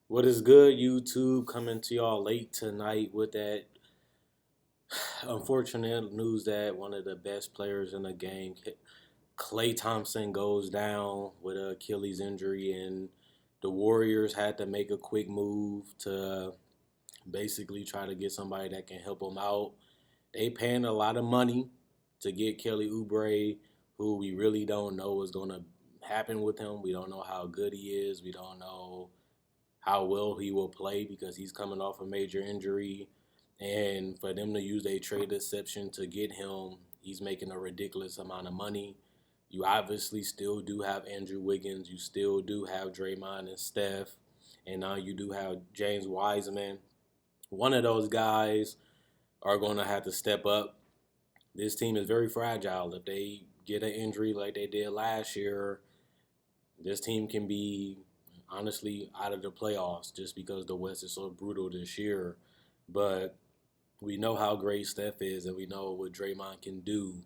What is good, YouTube? Coming to y'all late tonight with that unfortunate news that one of the best players in the game, Klay Thompson, goes down with an Achilles injury, and the Warriors had to make a quick move to basically try to get somebody that can help him out. They paying a lot of money to get Kelly Oubre, who we really don't know is going to happen with him. We don't know how good he is. We don't know how well he will play because he's coming off a major injury. And for them to use a trade exception to get him, he's making a ridiculous amount of money. You obviously still do have Andrew Wiggins. You still do have Draymond and Steph. And now you do have James Wiseman. One of those guys are going to have to step up. This team is very fragile. If they get an injury like they did last year, this team can be honestly out of the playoffs just because the West is so brutal this year. But we know how great Steph is, and we know what Draymond can do.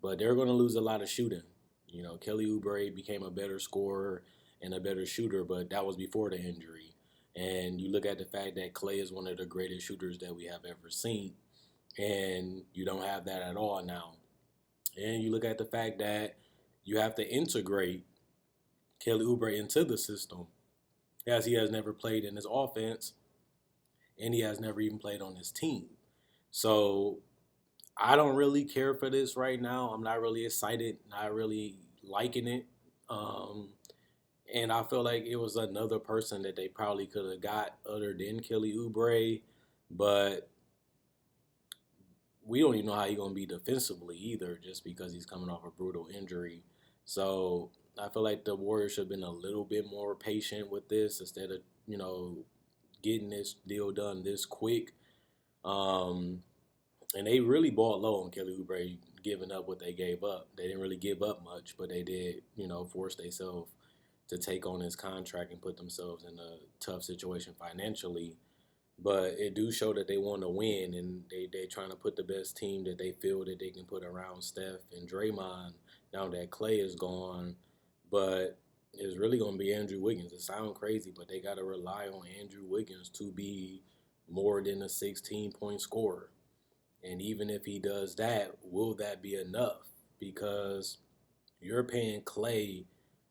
But they're going to lose a lot of shooting. You know, Kelly Oubre became a better scorer and a better shooter, but that was before the injury. And you look at the fact that Klay is one of the greatest shooters that we have ever seen, and you don't have that at all now. And you look at the fact that you have to integrate Kelly Oubre into the system, as he has never played in his offense and he has never even played on his team. So I don't really care for this right now. I'm not really excited, not really liking it. Um, and I feel like it was another person that they probably could have got other than Kelly Oubre, but we don't even know how he's going to be defensively either, just because he's coming off a brutal injury. So I feel like the Warriors should have been a little bit more patient with this instead of getting this deal done this quick. Um, and they really bought low on Kelly Oubre, giving up what they gave up. They didn't really give up much, but they did, force themselves to take on his contract and put themselves in a tough situation financially. But it do show that they want to win, and they trying to put the best team that they feel that they can put around Steph and Draymond now that Klay is gone. But it's really going to be Andrew Wiggins. It sounds crazy, but they got to rely on Andrew Wiggins to be more than a 16-point scorer. And even if he does that, will that be enough? Because you're paying Klay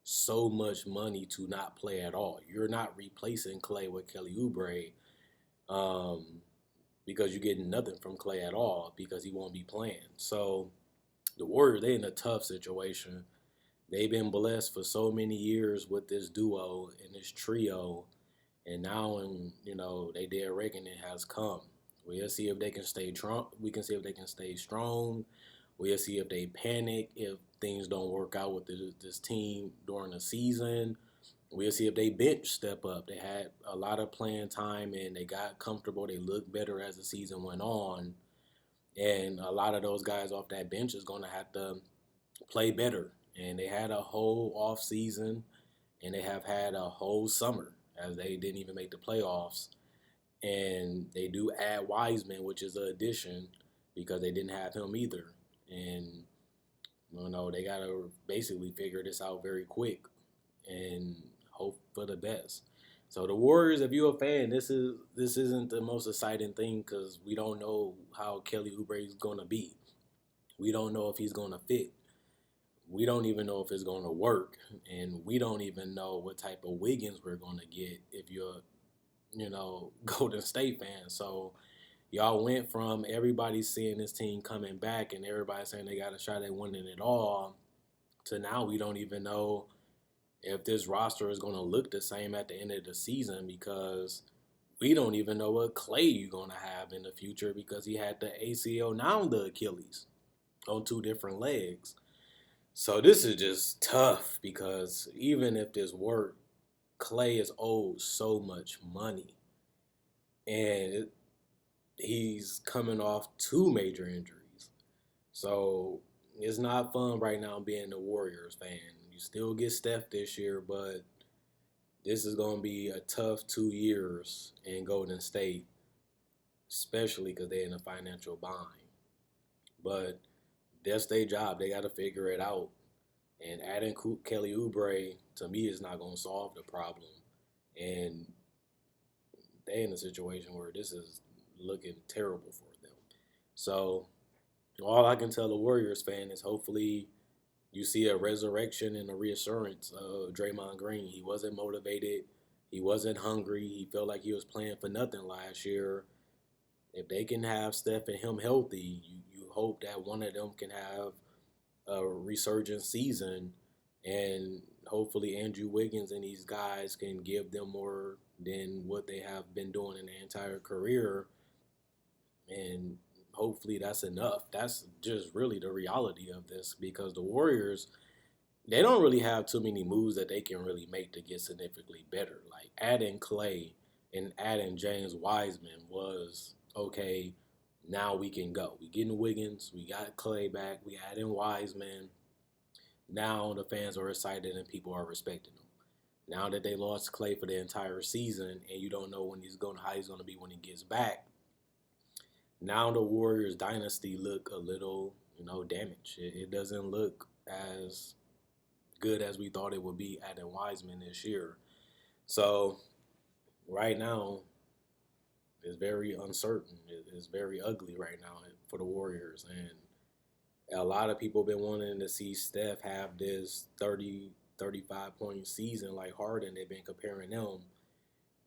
so much money to not play at all. You're not replacing Klay with Kelly Oubre, um, because you're getting nothing from Klay at all because he won't be playing. So the Warriors, they're in a tough situation. They've been blessed for so many years with this duo and this trio, and now when they dead reckoning has come. We'll see if they can stay strong. We can see if they can stay strong. We'll see if they panic if things don't work out with this team during the season. We'll see if they bench step up. They had a lot of playing time and they got comfortable. They looked better as the season went on. And a lot of those guys off that bench is going to have to play better. And they had a whole off season and they have had a whole summer as they didn't even make the playoffs. And they do add Wiseman, which is an addition because they didn't have him either. And they got to basically figure this out very quick and hope for the best. So the Warriors, if you're a fan, this isn't the most exciting thing because we don't know how Kelly Oubre is going to be. We don't know if he's going to fit. We don't even know if it's going to work, and we don't even know what type of Wiggins we're going to get if you're, Golden State fan. So y'all went from everybody seeing this team coming back and everybody saying they got a shot at winning it all to now we don't even know if this roster is going to look the same at the end of the season because we don't even know what Klay you're going to have in the future because he had the ACL, now the Achilles, on two different legs. So this is just tough because even if this worked, Klay is owed so much money. And he's coming off two major injuries. So it's not fun right now being a Warriors fan. You still get Steph this year, but this is going to be a tough 2 years in Golden State, especially because they're in a financial bind. But that's their job. They got to figure it out. And adding Kelly Oubre, to me, is not going to solve the problem. And they in a situation where this is looking terrible for them. So all I can tell the Warriors fan is hopefully you see a resurrection and a reassurance of Draymond Green. He wasn't motivated. He wasn't hungry. He felt like he was playing for nothing last year. If they can have Steph and him healthy, you hope that one of them can have a resurgent season, and hopefully Andrew Wiggins and these guys can give them more than what they have been doing in their entire career, and hopefully that's enough. That's just really the reality of this because the Warriors, they don't really have too many moves that they can really make to get significantly better. Like adding Klay and adding James Wiseman was okay. Now we can go. We getting Wiggins. We got Klay back. We adding Wiseman. Now the fans are excited and people are respecting him. Now that they lost Klay for the entire season and you don't know when how he's going to be when he gets back. Now the Warriors dynasty look a little, damaged. It doesn't look as good as we thought it would be adding Wiseman this year. So right now it's very uncertain. It's very ugly right now for the Warriors, and a lot of people been wanting to see Steph have this 30, 35-point season like Harden. They've been comparing them.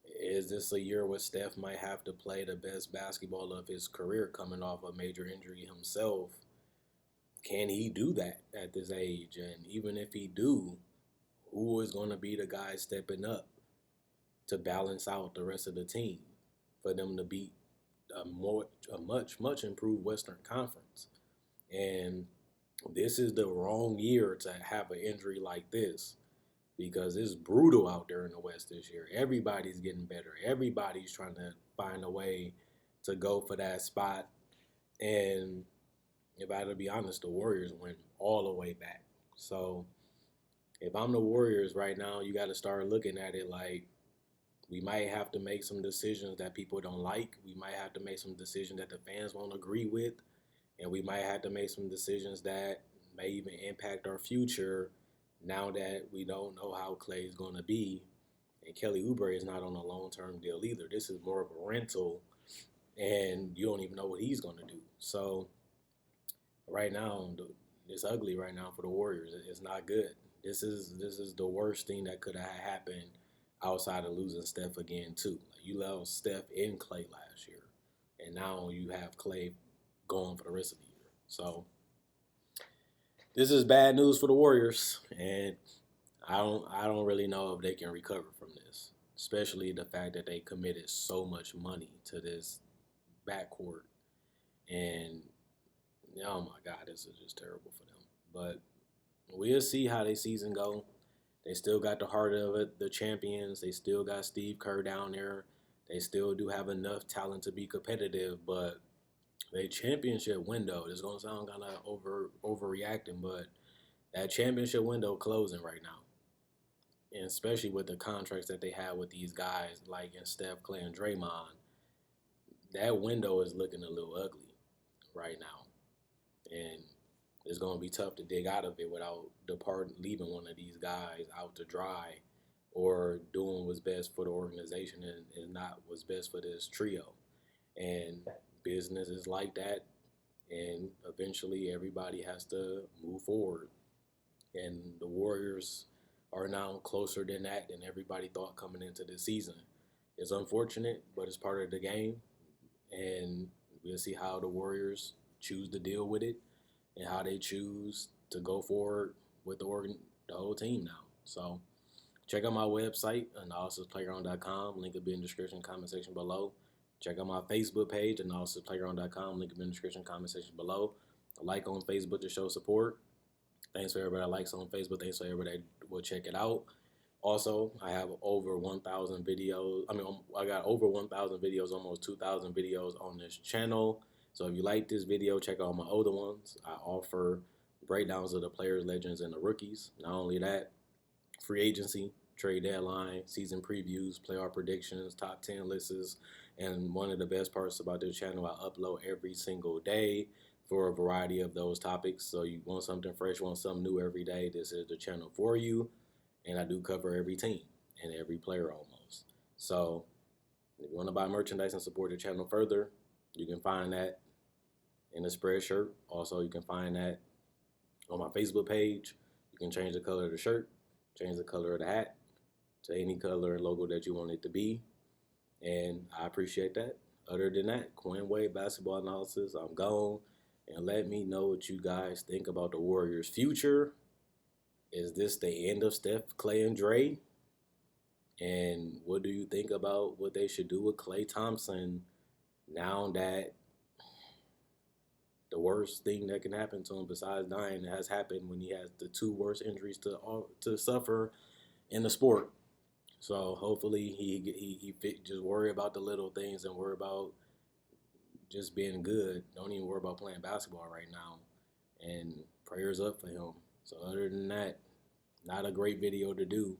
Is this a year where Steph might have to play the best basketball of his career coming off a major injury himself? Can he do that at this age? And even if he do, who is going to be the guy stepping up to balance out the rest of the team for them to beat a much improved Western Conference? And this is the wrong year to have an injury like this because it's brutal out there in the West this year. Everybody's getting better. Everybody's trying to find a way to go for that spot. And if I had to be honest, the Warriors went all the way back. So if I'm the Warriors right now, you got to start looking at it like we might have to make some decisions that people don't like. We might have to make some decisions that the fans won't agree with. And we might have to make some decisions that may even impact our future now that we don't know how Klay is going to be. And Kelly Oubre is not on a long-term deal either. This is more of a rental, and you don't even know what he's going to do. So right now, it's ugly right now for the Warriors. It's not good. This is the worst thing that could have happened outside of losing Steph again too. Like you lost Steph and Klay last year, and now you have Klay going for the rest of the year. So this is bad news for the Warriors, and I don't really know if they can recover from this, especially the fact that they committed so much money to this backcourt, and oh my God, this is just terrible for them. But we'll see how their season go. They still got the heart of it, the champions. They still got Steve Kerr down there. They still do have enough talent to be competitive, but their championship window is gonna sound kind of overreacting, but that championship window closing right now, and especially with the contracts that they have with these guys like in Steph, Clay, and Draymond, that window is looking a little ugly right now, and it's gonna be tough to dig out of it without leaving one of these guys out to dry, or doing what's best for the organization and not what's best for this trio. And business is like that, and eventually everybody has to move forward. And the Warriors are now closer than that than everybody thought coming into this season. It's unfortunate, but it's part of the game, and we'll see how the Warriors choose to deal with it and how they choose to go forward with the whole team now. So check out my website, analysisplayground.com. Link will be in the description, comment section below. Check out my Facebook page, analysisplayground.com. Link will be in the description, comment section below. A like on Facebook to show support. Thanks for everybody that likes on Facebook. Thanks for everybody that will check it out. Also, I have over 1,000 videos. I got over 1,000 videos, almost 2,000 videos on this channel. So if you like this video, check out my older ones. I offer breakdowns of the players, legends, and the rookies. Not only that, free agency, trade deadline, season previews, playoff predictions, top 10 lists, and one of the best parts about this channel, I upload every single day for a variety of those topics. So you want something fresh, want something new every day, this is the channel for you. And I do cover every team and every player almost. So If you want to buy merchandise and support the channel further, you can find that in the spread shirt. Also, you can find that on my Facebook page. You can change the color of the shirt, change the color of the hat to any color and logo that you want it to be. And I appreciate that. Other than that, Quinn Wade Basketball Analysis, I'm gone. And let me know what you guys think about the Warriors' future. Is this the end of Steph, Klay, and Dre? And what do you think about what they should do with Klay Thompson now that the worst thing that can happen to him besides dying has happened when he has the two worst injuries to suffer in the sport? So hopefully he just worry about the little things and worry about just being good. Don't even worry about playing basketball right now. And prayers up for him. So other than that, not a great video to do.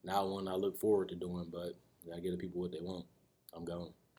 Not one I look forward to doing, but I gotta give the people what they want. I'm gone.